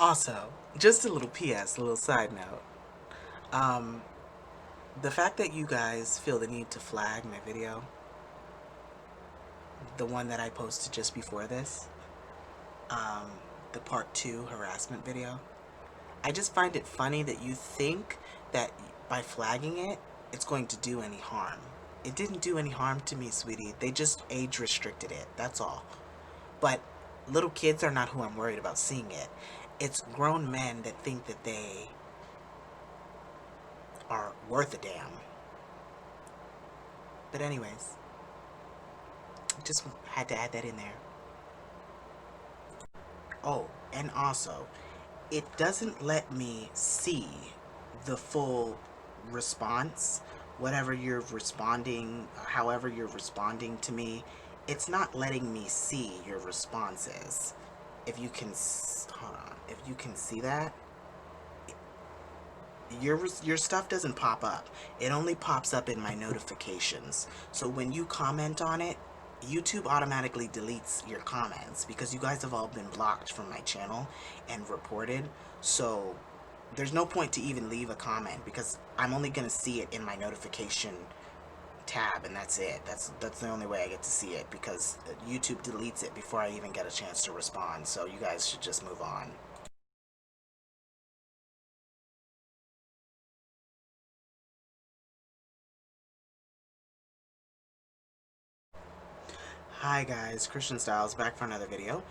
Also, just a little PS, a little side note. Um, the fact that you guys feel the need to flag my video, the one that I posted just before this, um, the part 2 harassment video, I just find it funny that you think that by flagging it, it's going to do any harm. It didn't do any harm to me, sweetie. They just age restricted it. That's all. But little kids are not who I'm worried about seeing it. It's grown men that think that they are worth a damn. But anyways, just had to add that in there. Oh, and also, it doesn't let me see the full response. Whatever you're responding, however you're responding to me, it's not letting me see your responses. If you can, hold on, if you can see that, your stuff doesn't pop up. It only pops up in my notifications. So when you comment on it, YouTube automatically deletes your comments because you guys have all been blocked from my channel and reported. So there's no point to even leave a comment because I'm only going to see it in my notification tab, and that's it. That's the only way I get to see it because YouTube deletes it before I even get a chance to respond. So you guys should just move on. Hi guys, Christian Styles back for another video,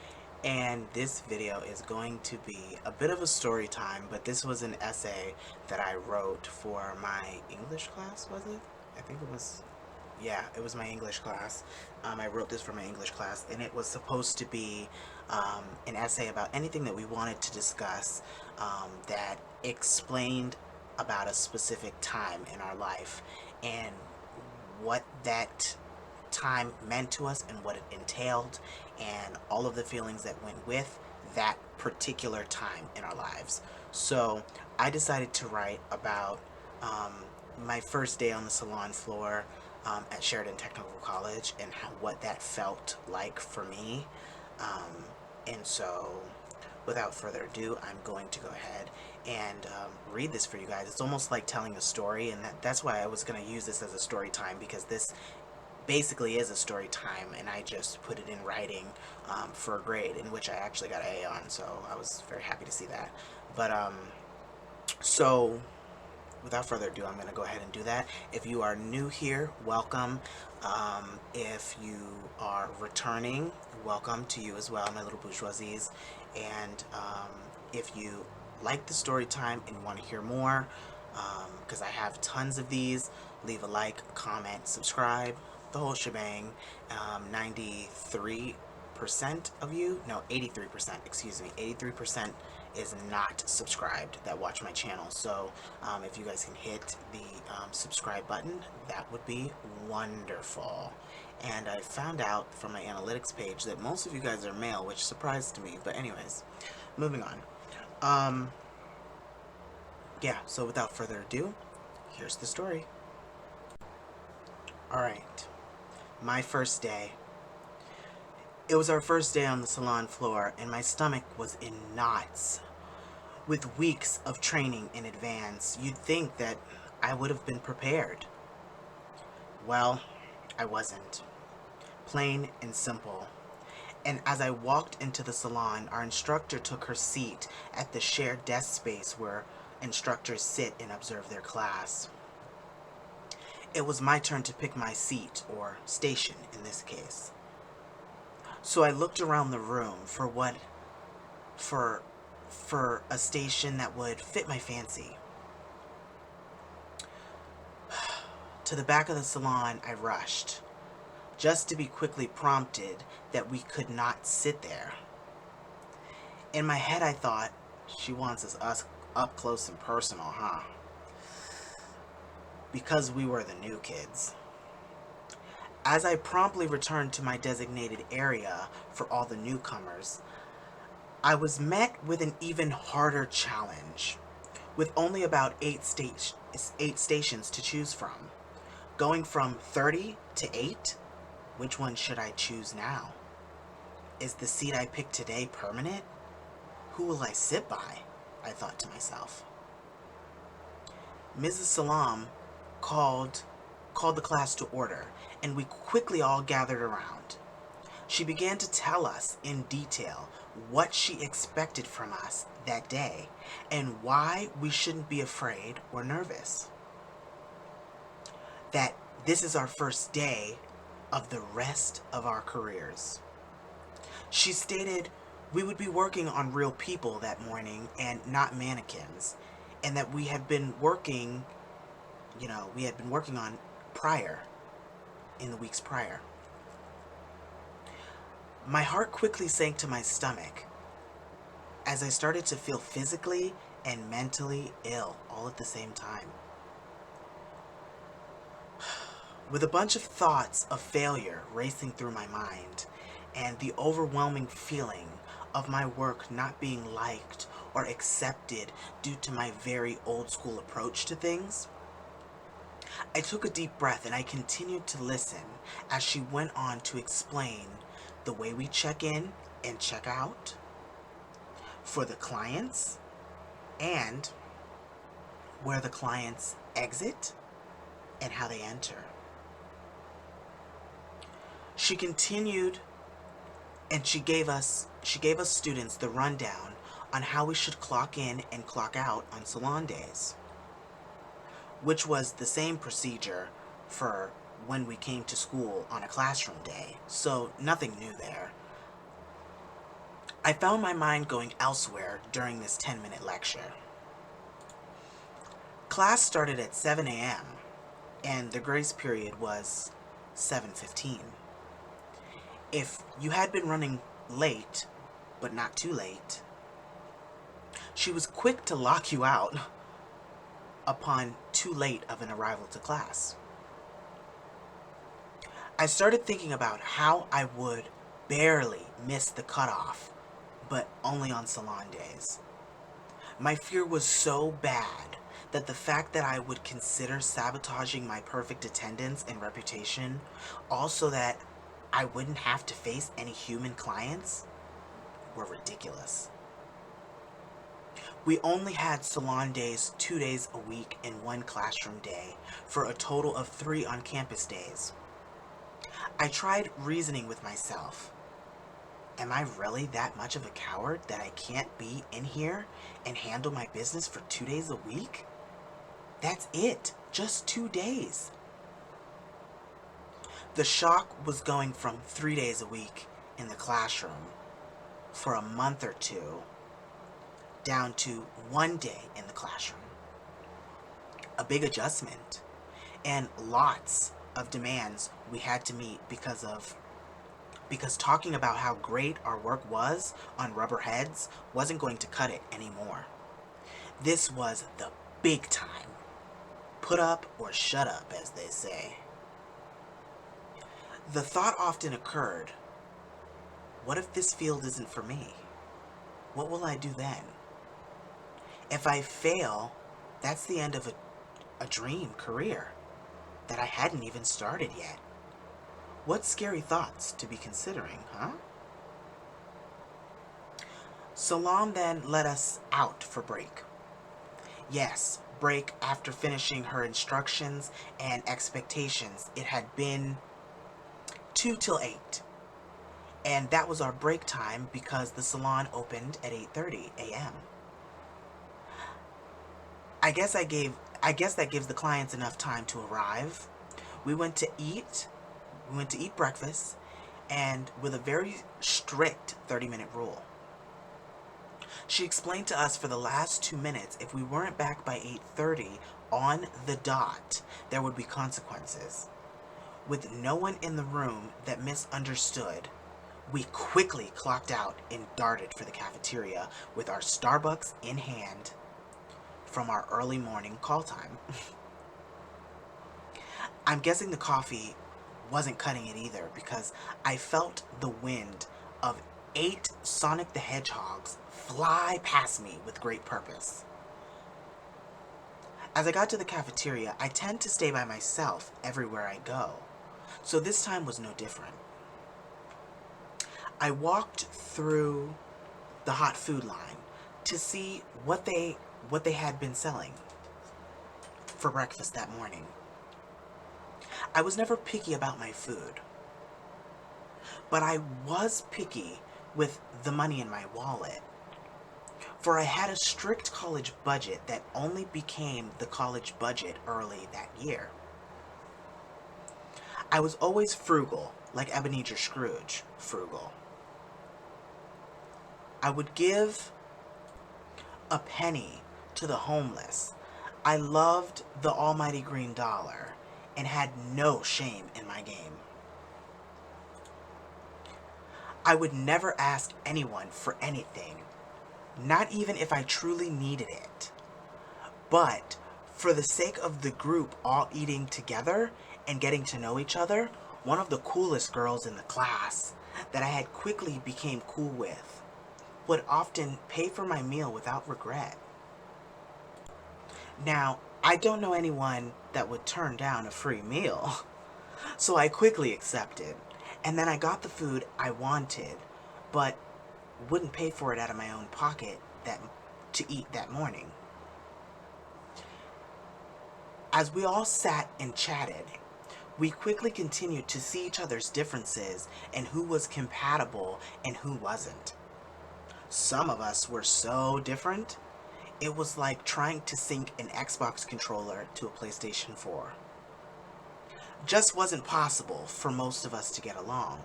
and this video is going to be a bit of a story time, but this was an essay that I wrote for my English class, was it? I think it was, yeah, it was my English class. I wrote this for my English class, and it was supposed to be an essay about anything that we wanted to discuss that explained about a specific time in our life and what that time meant to us and what it entailed and all of the feelings that went with that particular time in our lives. So I decided to write about um, my first day on the salon floor at Sheridan Technical College and what that felt like for me. And so without further ado, I'm going to go ahead and read this for you guys. It's almost like telling a story, and that's why I was going to use this as a story time, because this basically is a story time, and I just put it in writing for a grade, in which I actually got an A on, so I was very happy to see that. But so without further ado, I'm going to go ahead and do that. If you are new here, welcome. If you are returning, welcome to you as well, my little bourgeoisies. And if you like the story time and want to hear more, because I have tons of these, leave a like, comment, subscribe, the whole shebang. 93% of you, no, 83%, excuse me, 83% is not subscribed that watch my channel. So if you guys can hit the subscribe button, that would be wonderful. And I found out from my analytics page that most of you guys are male, which surprised me. But anyways, moving on. Yeah, so without further ado, here's the story. Alright, my first day. It was our first day on the salon floor, and my stomach was in knots. With weeks of training in advance, you'd think that I would have been prepared. Well, I wasn't. Plain and simple. And as I walked into the salon, our instructor took her seat at the shared desk space where instructors sit and observe their class. It was my turn to pick my seat, or station in this case. So I looked around the room for for a station that would fit my fancy. To the back of the salon I rushed, just to be quickly prompted that we could not sit there. In my head I thought, she wants us up close and personal, huh? Because we were the new kids. As I promptly returned to my designated area for all the newcomers, I was met with an even harder challenge, with only about eight stations to choose from. Going from 30 to 8, which one should I choose now? Is the seat I picked today permanent? Who will I sit by? I thought to myself. Mrs. Salon called the class to order, and we quickly all gathered around. She began to tell us in detail what she expected from us that day and why we shouldn't be afraid or nervous. That this is our first day of the rest of our careers. She stated we would be working on real people that morning and not mannequins, and that we had been working, on in the weeks prior. My heart quickly sank to my stomach as I started to feel physically and mentally ill all at the same time. With a bunch of thoughts of failure racing through my mind and the overwhelming feeling of my work not being liked or accepted due to my very old school approach to things, I took a deep breath and I continued to listen as she went on to explain the way we check in and check out for the clients and where the clients exit and how they enter. She continued and she gave us students the rundown on how we should clock in and clock out on salon days, which was the same procedure for when we came to school on a classroom day, so nothing new there. I found my mind going elsewhere during this 10-minute lecture. Class started at 7 a.m. and the grace period was 7:15. If you had been running late, but not too late, she was quick to lock you out upon too late of an arrival to class. I started thinking about how I would barely miss the cutoff, but only on salon days. My fear was so bad that the fact that I would consider sabotaging my perfect attendance and reputation, also that I wouldn't have to face any human clients, were ridiculous. We only had salon days 2 days a week and 1 classroom day for a total of 3 on-campus days. I tried reasoning with myself. Am I really that much of a coward that I can't be in here and handle my business for 2 days a week? That's it, just 2 days. The shock was going from 3 days a week in the classroom for a month or two down to 1 day in the classroom. A big adjustment and lots of demands we had to meet because talking about how great our work was on rubber heads wasn't going to cut it anymore. This was the big time. Put up or shut up, as they say. The thought often occurred, what if this field isn't for me? What will I do then? If I fail, that's the end of a dream career that I hadn't even started yet. What scary thoughts to be considering, huh? Salon then let us out for break. Yes, break after finishing her instructions and expectations. It had been 2 till 8. And that was our break time because the salon opened at 8:30 a.m. I guess that gives the clients enough time to arrive. We went to eat breakfast, and with a very strict 30-minute rule. She explained to us for the last 2 minutes, if we weren't back by 8:30 on the dot, there would be consequences. With no one in the room that misunderstood, we quickly clocked out and darted for the cafeteria with our Starbucks in hand from our early morning call time. I'm guessing the coffee wasn't cutting it either because I felt the wind of 8 Sonic the Hedgehogs fly past me with great purpose. As I got to the cafeteria, I tend to stay by myself everywhere I go, so this time was no different. I walked through the hot food line to see what they had been selling for breakfast that morning. I was never picky about my food, but I was picky with the money in my wallet. For I had a strict college budget that only became the college budget early that year. I was always frugal, like Ebenezer Scrooge, frugal. I would give a penny to the homeless. I loved the almighty green dollar and had no shame in my game. I would never ask anyone for anything, not even if I truly needed it. But for the sake of the group all eating together and getting to know each other, one of the coolest girls in the class that I had quickly became cool with would often pay for my meal without regret. Now, I don't know anyone that would turn down a free meal, so I quickly accepted. And then I got the food I wanted, but wouldn't pay for it out of my own pocket to eat that morning. As we all sat and chatted, we quickly continued to see each other's differences and who was compatible and who wasn't. Some of us were so different, it was like trying to sync an Xbox controller to a PlayStation 4. Just wasn't possible for most of us to get along.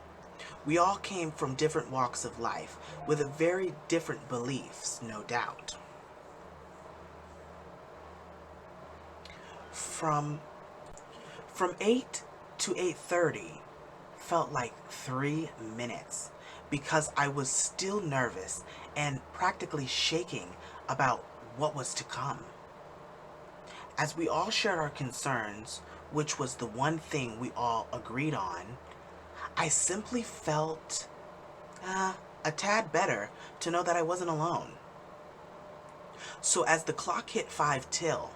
We all came from different walks of life with very different beliefs, no doubt. From 8 to 8:30 felt like 3 minutes because I was still nervous and practically shaking about what was to come. As we all shared our concerns, which was the one thing we all agreed on, I simply felt a tad better to know that I wasn't alone. So as the clock hit 5 till,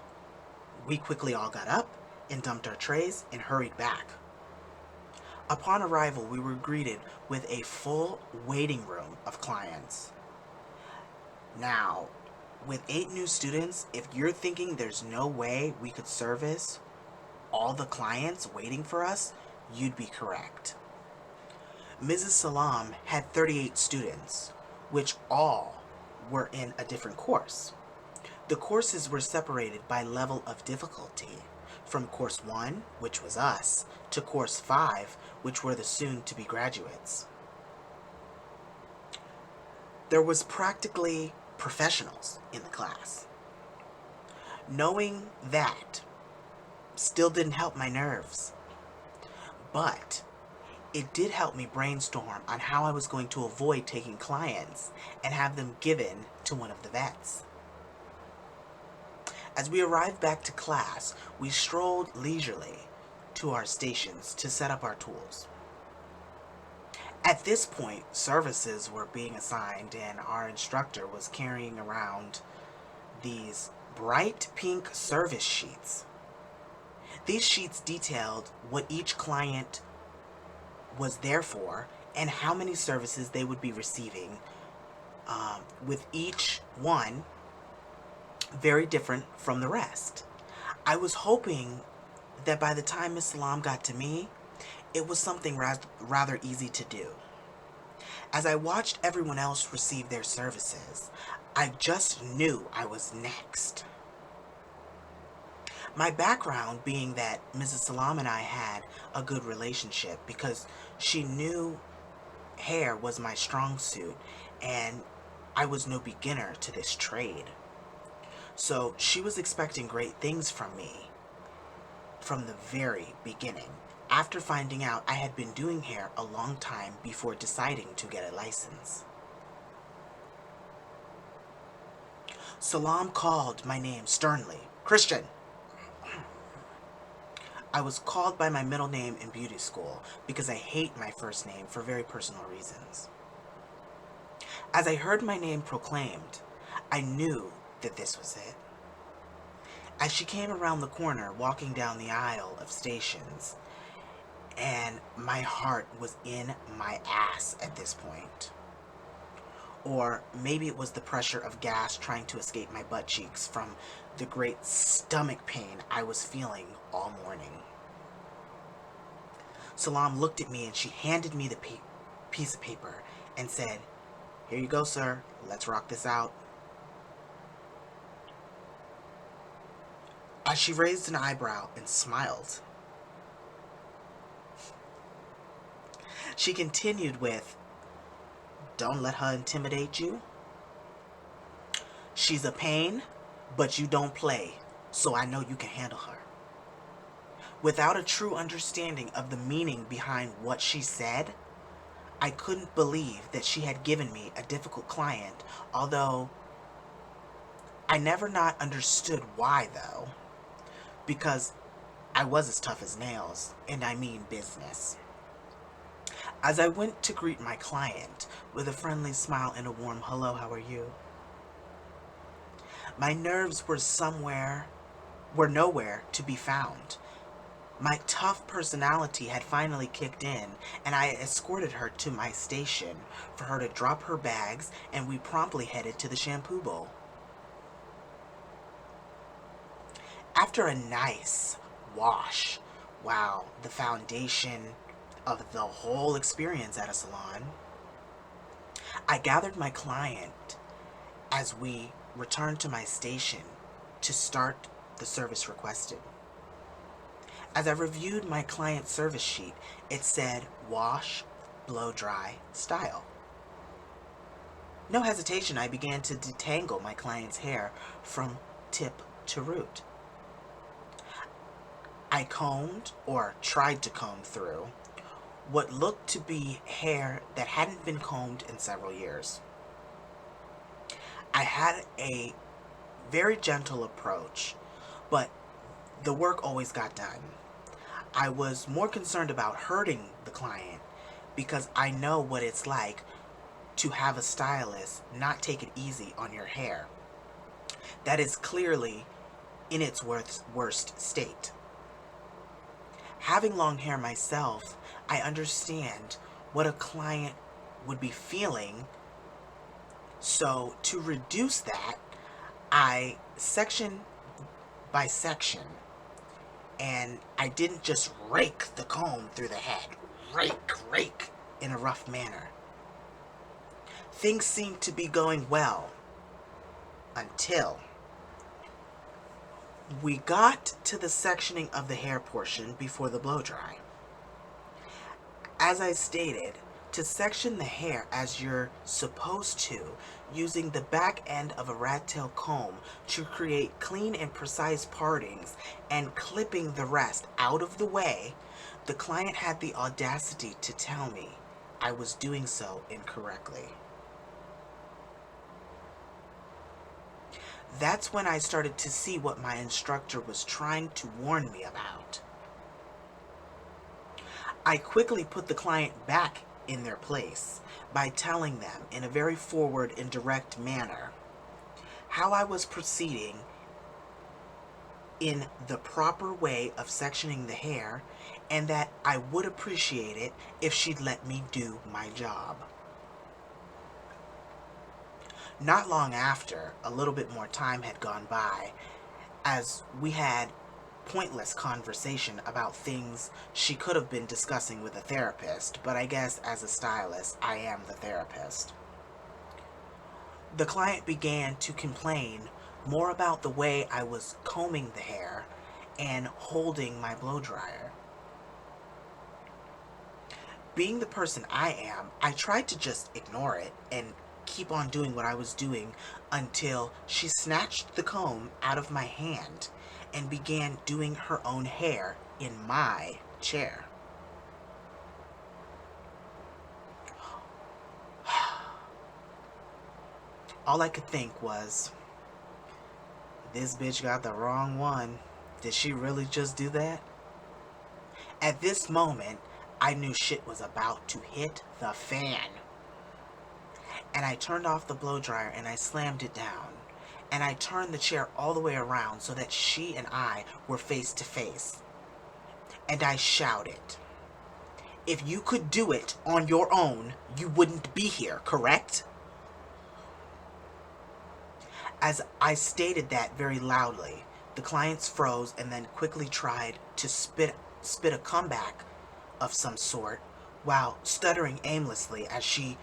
we quickly all got up and dumped our trays and hurried back. Upon arrival, we were greeted with a full waiting room of clients. Now, with 8 new students, if you're thinking there's no way we could service all the clients waiting for us, you'd be correct. Mrs. Salon had 38 students, which all were in a different course. The courses were separated by level of difficulty, from course 1, which was us, to course 5, which were the soon-to-be graduates. There was practically professionals in the class. Knowing that still didn't help my nerves, but it did help me brainstorm on how I was going to avoid taking clients and have them given to one of the vets. As we arrived back to class, we strolled leisurely to our stations to set up our tools. At this point, services were being assigned and our instructor was carrying around these bright pink service sheets. These sheets detailed what each client was there for and how many services they would be receiving, with each one very different from the rest. I was hoping that by the time Miss Salam got to me, it was something rather easy to do. As I watched everyone else receive their services, I just knew I was next. My background being that Mrs. Salam and I had a good relationship because she knew hair was my strong suit and I was no beginner to this trade. So she was expecting great things from me from the very beginning, after finding out I had been doing hair a long time before deciding to get a license. Salam called my name sternly, Christian. I was called by my middle name in beauty school because I hate my first name for very personal reasons. As I heard my name proclaimed, I knew that this was it. As she came around the corner, walking down the aisle of stations, and my heart was in my ass at this point. Or maybe it was the pressure of gas trying to escape my butt cheeks from the great stomach pain I was feeling all morning. Salon looked at me and she handed me the piece of paper and said, "Here you go, sir. Let's rock this out." As she raised an eyebrow and smiled, she continued with, "Don't let her intimidate you. She's a pain, but you don't play, so I know you can handle her." Without a true understanding of the meaning behind what she said, I couldn't believe that she had given me a difficult client, although I never not understood why though, because I was as tough as nails, and I mean business. As I went to greet my client with a friendly smile and a warm "Hello, how are you?" my nerves were nowhere to be found. My tough personality had finally kicked in, and I escorted her to my station for her to drop her bags, and we promptly headed to the shampoo bowl. After a nice wash, wow, the foundation of the whole experience at a salon, I gathered my client as we returned to my station to start the service requested. As I reviewed my client's service sheet, it said wash, blow dry, style. No hesitation, I began to detangle my client's hair from tip to root. I combed, or tried to comb through, what looked to be hair that hadn't been combed in several years. I had a very gentle approach, but the work always got done. I was more concerned about hurting the client because I know what it's like to have a stylist not take it easy on your hair. That is clearly in its worst state. Having long hair myself, I understand what a client would be feeling. So to reduce that, I section by section, and I didn't just rake the comb through the head. Rake in a rough manner. Things seemed to be going well until we got to the sectioning of the hair portion before the blow dry. As I stated, to section the hair as you're supposed to, using the back end of a rat tail comb to create clean and precise partings and clipping the rest out of the way, the client had the audacity to tell me I was doing so incorrectly. That's when I started to see what my instructor was trying to warn me about. I quickly put the client back in their place by telling them in a very forward and direct manner how I was proceeding in the proper way of sectioning the hair, and that I would appreciate it if she'd let me do my job. Not long after, a little bit more time had gone by, as we had pointless conversation about things she could have been discussing with a therapist, but I guess as a stylist, I am the therapist. The client began to complain more about the way I was combing the hair and holding my blow dryer. Being the person I am, I tried to just ignore it and keep on doing what I was doing until she snatched the comb out of my hand and began doing her own hair in my chair. All I could think was, this bitch got the wrong one. Did she really just do that? At this moment, I knew shit was about to hit the fan. And I turned off the blow dryer and I slammed it down. And I turned the chair all the way around so that she and I were face to face. And I shouted, "If you could do it on your own, you wouldn't be here, correct?" As I stated that very loudly, the clients froze and then quickly tried to spit a comeback of some sort while stuttering aimlessly as she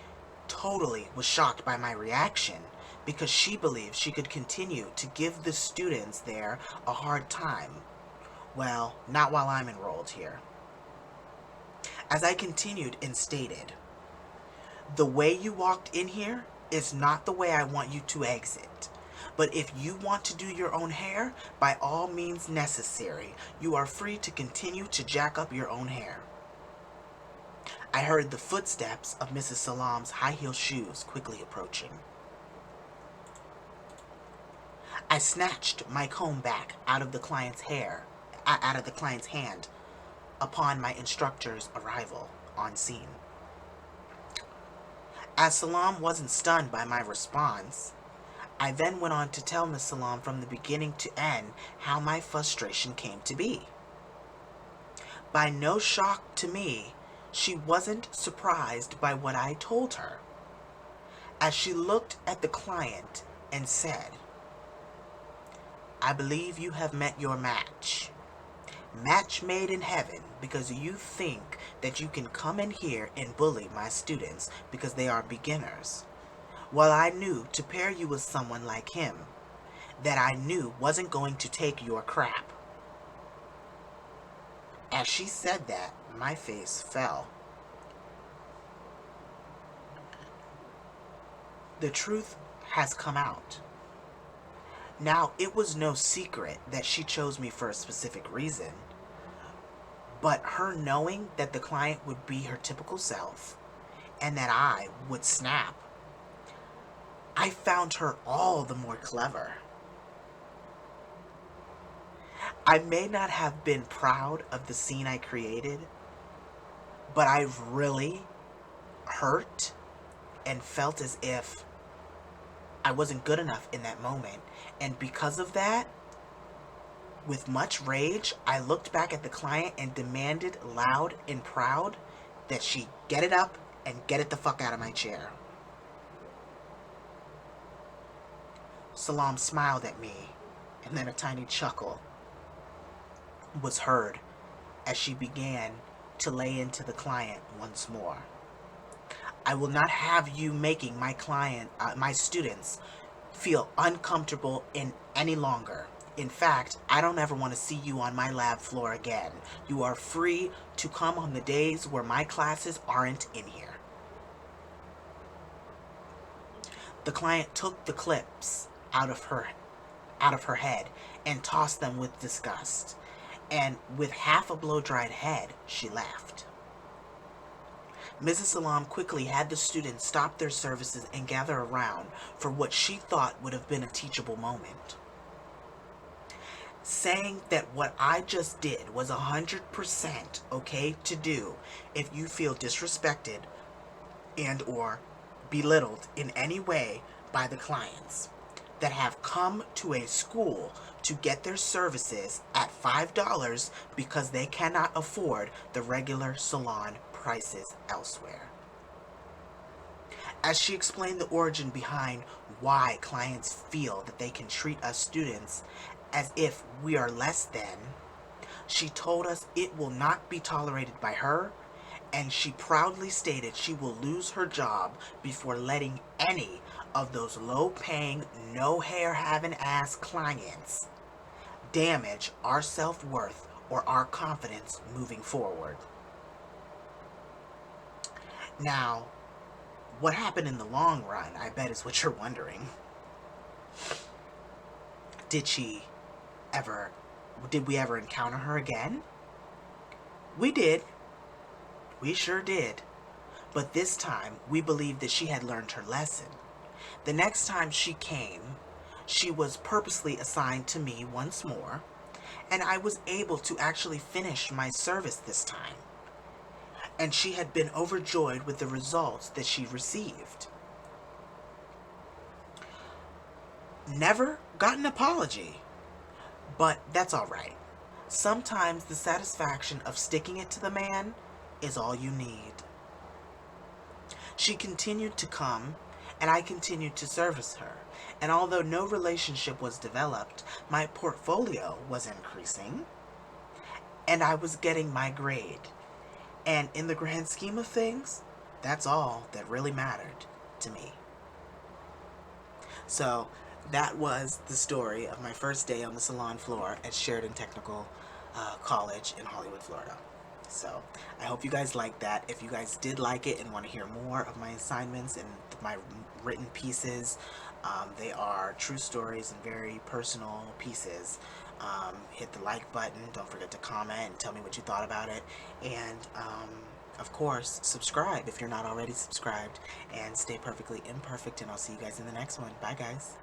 totally was shocked by my reaction because she believed she could continue to give the students there a hard time. Well, not while I'm enrolled here. As I continued and stated, the way you walked in here is not the way I want you to exit. But if you want to do your own hair, by all means necessary, you are free to continue to jack up your own hair. I heard the footsteps of Mrs. Salon's high-heeled shoes quickly approaching. I snatched my comb back out of the client's hand upon my instructor's arrival on scene. As Salon wasn't stunned by my response, I then went on to tell Miss Salon from the beginning to end how my frustration came to be. By no shock to me, she wasn't surprised by what I told her, as she looked at the client and said, "I believe you have met your match. Match made in heaven, because you think that you can come in here and bully my students because they are beginners. Well, I knew to pair you with someone like him that I knew wasn't going to take your crap." As she said that, my face fell. The truth has come out. Now, it was no secret that she chose me for a specific reason, but her knowing that the client would be her typical self and that I would snap, I found her all the more clever. I may not have been proud of the scene I created, but I really hurt and felt as if I wasn't good enough in that moment. And because of that, with much rage, I looked back at the client and demanded loud and proud that she get it up and get it the fuck out of my chair. Salam smiled at me, and then a tiny chuckle was heard as she began to lay into the client once more. "I will not have you making my students feel uncomfortable any longer. In fact, I don't ever want to see you on my lab floor again. You are free to come on the days where my classes aren't in here." The client took the clips out of her head and tossed them with disgust, and with half a blow-dried head, she left. Mrs. Salam quickly had the students stop their services and gather around for what she thought would have been a teachable moment, saying that what I just did was 100% okay to do if you feel disrespected and or belittled in any way by the clients that have come to a school to get their services at $5 because they cannot afford the regular salon prices elsewhere. As she explained the origin behind why clients feel that they can treat us students as if we are less than, she told us it will not be tolerated by her, and she proudly stated she will lose her job before letting any of those low-paying, no-hair-having ass clients damage our self-worth or our confidence moving forward. Now, what happened in the long run, I bet is what you're wondering. Did we ever encounter her again? We did. We sure did. But this time, we believed that she had learned her lesson. The next time she came, she was purposely assigned to me once more, and I was able to actually finish my service this time. And she had been overjoyed with the results that she received. Never got an apology, but that's alright. Sometimes the satisfaction of sticking it to the man is all you need. She continued to come, and I continued to service her. And although no relationship was developed, my portfolio was increasing, and I was getting my grade. And in the grand scheme of things, that's all that really mattered to me. So that was the story of my first day on the salon floor at Sheridan Technical College in Hollywood, Florida. So I hope you guys liked that. If you guys did like it and want to hear more of my assignments and my written pieces, they are true stories and very personal pieces. Hit the like button. Don't forget to comment and tell me what you thought about it. And of course, subscribe if you're not already subscribed. And stay perfectly imperfect. And I'll see you guys in the next one. Bye, guys.